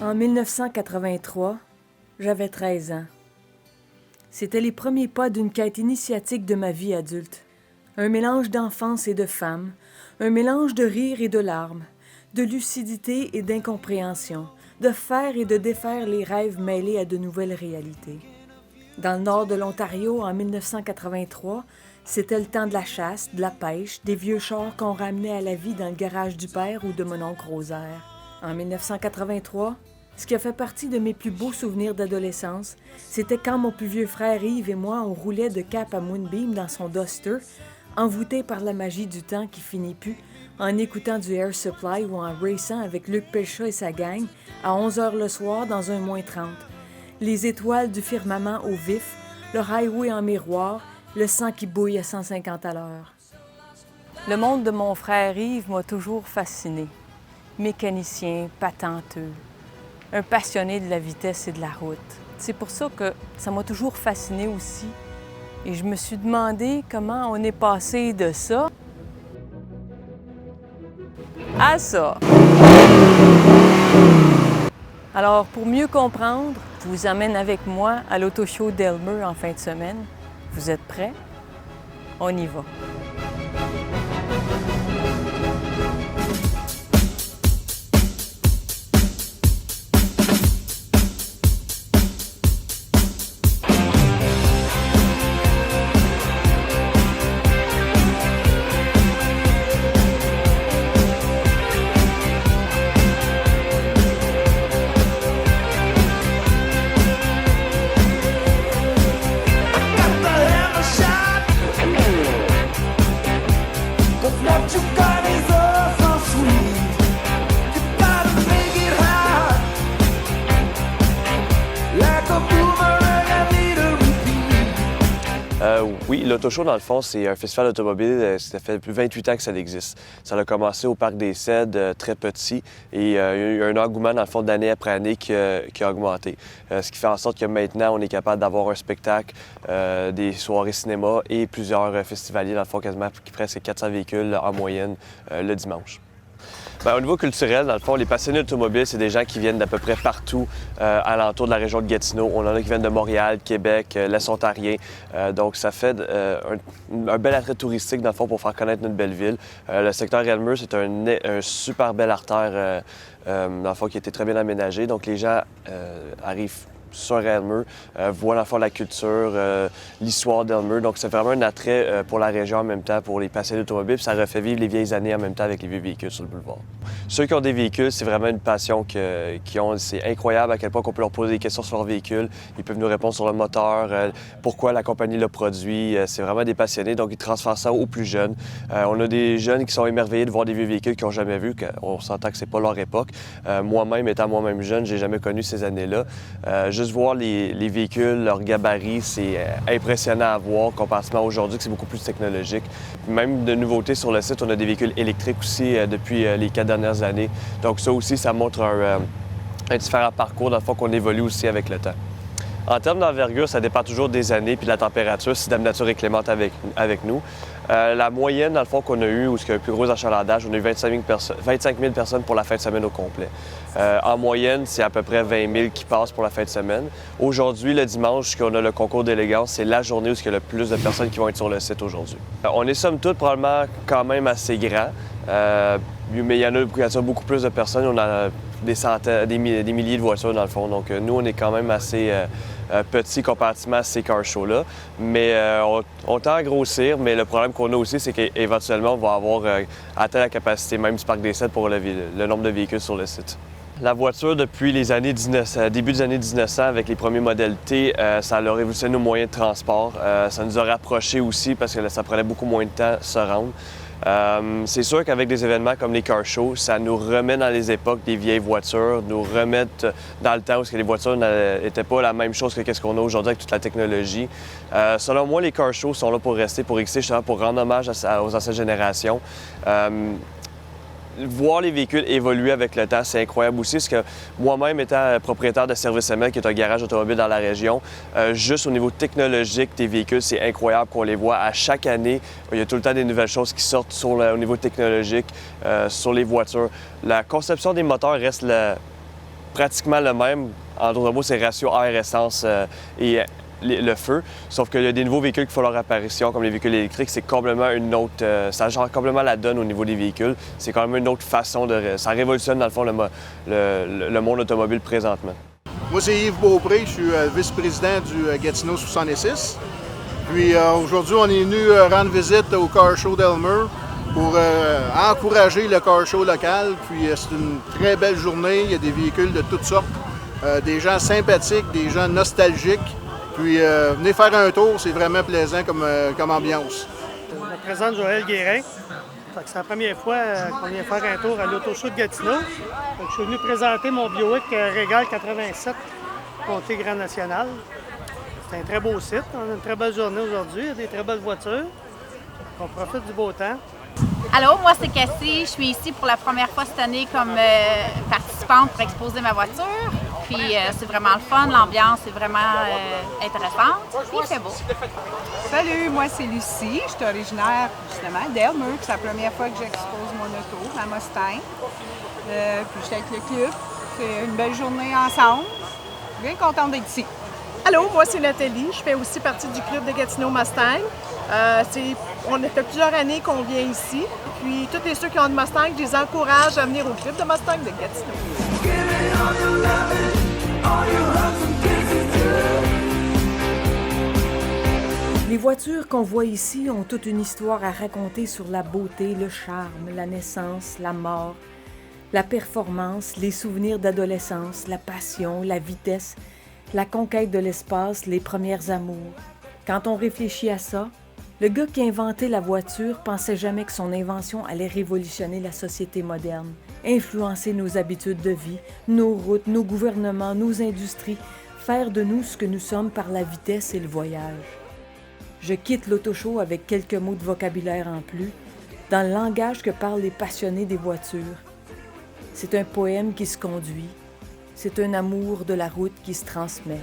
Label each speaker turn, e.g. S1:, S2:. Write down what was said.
S1: En 1983, j'avais 13 ans. C'était les premiers pas d'une quête initiatique de ma vie adulte. Un mélange d'enfance et de femme, un mélange de rire et de larmes, de lucidité et d'incompréhension, de faire et de défaire les rêves mêlés à de nouvelles réalités. Dans le nord de l'Ontario, en 1983, c'était le temps de la chasse, de la pêche, des vieux chars qu'on ramenait à la vie dans le garage du père ou de mon oncle Rosaire. En 1983, ce qui a fait partie de mes plus beaux souvenirs d'adolescence, c'était quand mon plus vieux frère Yves et moi, on roulait de Cap à Moonbeam dans son Duster, envoûtés par la magie du temps qui finit plus, en écoutant du Air Supply ou en raçant avec Luc Pelchat et sa gang à 11h le soir dans un -30. Les étoiles du firmament au vif, le highway en miroir, le sang qui bouille à 150 à l'heure. Le monde de mon frère Yves m'a toujours fasciné. Mécanicien, patenteux, un passionné de la vitesse et de la route. C'est pour ça que ça m'a toujours fasciné aussi. Et je me suis demandé comment on est passé de ça à ça. Alors, pour mieux comprendre, je vous emmène avec moi à l'Auto-show d'Elmer en fin de semaine. Vous êtes prêts? On y va.
S2: Oui, l'Auto-show, dans le fond, c'est un festival automobile. Ça fait plus de 28 ans que ça existe. Ça a commencé au Parc des Cèdres, très petit, et il y a eu un engouement, dans le fond, d'année après année qui a augmenté. Ce qui fait en sorte que maintenant, on est capable d'avoir un spectacle, des soirées cinéma et plusieurs festivaliers, dans le fond, quasiment presque 400 véhicules en moyenne le dimanche. Bien, au niveau culturel, dans le fond, les passionnés d'automobile, c'est des gens qui viennent d'à peu près partout alentour de la région de Gatineau. On en a qui viennent de Montréal, Québec, l'Est ontarien. Donc, ça fait un bel attrait touristique, dans le fond, pour faire connaître notre belle ville. Le secteur Elmer, c'est un super belle artère, dans le fond, qui a été très bien aménagé. Donc, les gens arrivent sur Elmer, voient dans le fond la culture, l'histoire d'Elmer. Donc, c'est vraiment un attrait pour la région en même temps, pour les passionnés d'automobile. Puis ça refait vivre les vieilles années en même temps avec les vieux véhicules sur le boulevard. Ceux qui ont des véhicules, c'est vraiment une passion qu'ils ont. C'est incroyable à quel point on peut leur poser des questions sur leur véhicule. Ils peuvent nous répondre sur le moteur, pourquoi la compagnie le produit. C'est vraiment des passionnés, donc ils transfèrent ça aux plus jeunes. On a des jeunes qui sont émerveillés de voir des vieux véhicules qu'ils n'ont jamais vus. On s'entend que c'est pas leur époque. Moi-même, étant moi-même jeune, j'ai jamais connu ces années-là. Juste voir les véhicules, leur gabarit, c'est impressionnant à voir comparativement à aujourd'hui, que c'est beaucoup plus technologique. Même de nouveautés sur le site, on a des véhicules électriques aussi depuis les 4 dernières années. Donc ça aussi, ça montre un différent parcours, dans le fond, qu'on évolue aussi avec le temps. En termes d'envergure, ça dépend toujours des années puis de la température, si Dame Nature est clémente avec nous. La moyenne, dans le fond, qu'on a eue, où il y a un plus gros achalandage, on a eu 25 000 personnes pour la fin de semaine au complet. En moyenne, c'est à peu près 20 000 qui passent pour la fin de semaine. Aujourd'hui, le dimanche, qu'on a le concours d'élégance, c'est la journée où il y a le plus de personnes qui vont être sur le site aujourd'hui. On est somme toute probablement quand même assez grand, mais il y en a beaucoup plus de personnes. On a des centaines, des milliers de voitures dans le fond. Donc nous, on est quand même assez petit comparativement à ces car shows-là. Mais on tend à grossir, mais le problème qu'on a aussi, c'est qu'éventuellement, on va avoir atteint la capacité même du Parc des Cèdres pour le nombre de véhicules sur le site. La voiture, depuis les années début des années 1900, avec les premiers modèles T, ça a révolutionné nos moyens de transport. Ça nous a rapprochés aussi parce que ça prenait beaucoup moins de temps à se rendre. C'est sûr qu'avec des événements comme les car shows, ça nous remet dans les époques des vieilles voitures, nous remettre dans le temps où les voitures n'étaient pas la même chose que ce qu'on a aujourd'hui avec toute la technologie. Selon moi, les car shows sont là pour rester, pour exister, justement pour rendre hommage aux anciennes générations. Voir les véhicules évoluer avec le temps, c'est incroyable aussi, parce que moi-même, étant propriétaire de Service ML, qui est un garage automobile dans la région, juste au niveau technologique des véhicules, c'est incroyable qu'on les voit à chaque année. Il y a tout le temps des nouvelles choses qui sortent au niveau technologique, sur les voitures. La conception des moteurs reste pratiquement le même. En d'autres mots, c'est ratio air-essence et le feu. Sauf qu'il y a des nouveaux véhicules qui font leur apparition, comme les véhicules électriques. C'est complètement une autre... ça change complètement la donne au niveau des véhicules. C'est quand même une autre façon de... Ça révolutionne, dans le fond, le monde automobile présentement.
S3: Moi, c'est Yves Beaupré. Je suis vice-président du Gatineau 66. Puis aujourd'hui, on est venu rendre visite au Car Show d'Elmer pour encourager le Car Show local. Puis c'est une très belle journée. Il y a des véhicules de toutes sortes. Des gens sympathiques, des gens nostalgiques. Puis venez faire un tour, c'est vraiment plaisant comme ambiance.
S4: Je me présente Joël Guérin. C'est la première fois qu'on vient faire un tour à l'Auto Show de Gatineau. Je suis venu présenter mon Buick Regal 87 Comté Grand National. C'est un très beau site. On a une très belle journée aujourd'hui. Il y a des très belles voitures. On profite du beau temps.
S5: Allô, moi c'est Cassie. Je suis ici pour la première fois cette année comme participante pour exposer ma voiture. Puis c'est vraiment le fun, l'ambiance est vraiment intéressante. Puis il fait beau.
S6: Salut, moi c'est Lucie. Je suis originaire justement d'Elmer. C'est la première fois que j'expose mon auto, ma Mustang. Puis je suis avec le club. C'est une belle journée ensemble. Bien contente d'être ici.
S7: Allô, moi c'est Nathalie. Je fais aussi partie du club de Gatineau Mustang. On fait plusieurs années qu'on vient ici. Puis tous ceux qui ont une Mustang, je les encourage à venir au club de Mustang de Gatineau.
S1: Les voitures qu'on voit ici ont toute une histoire à raconter sur la beauté, le charme, la naissance, la mort, la performance, les souvenirs d'adolescence, la passion, la vitesse, la conquête de l'espace, les premières amours. Quand on réfléchit à ça, le gars qui a inventé la voiture pensait jamais que son invention allait révolutionner la société moderne, influencer nos habitudes de vie, nos routes, nos gouvernements, nos industries, faire de nous ce que nous sommes par la vitesse et le voyage. Je quitte l'auto-show avec quelques mots de vocabulaire en plus, dans le langage que parlent les passionnés des voitures. C'est un poème qui se conduit, c'est un amour de la route qui se transmet.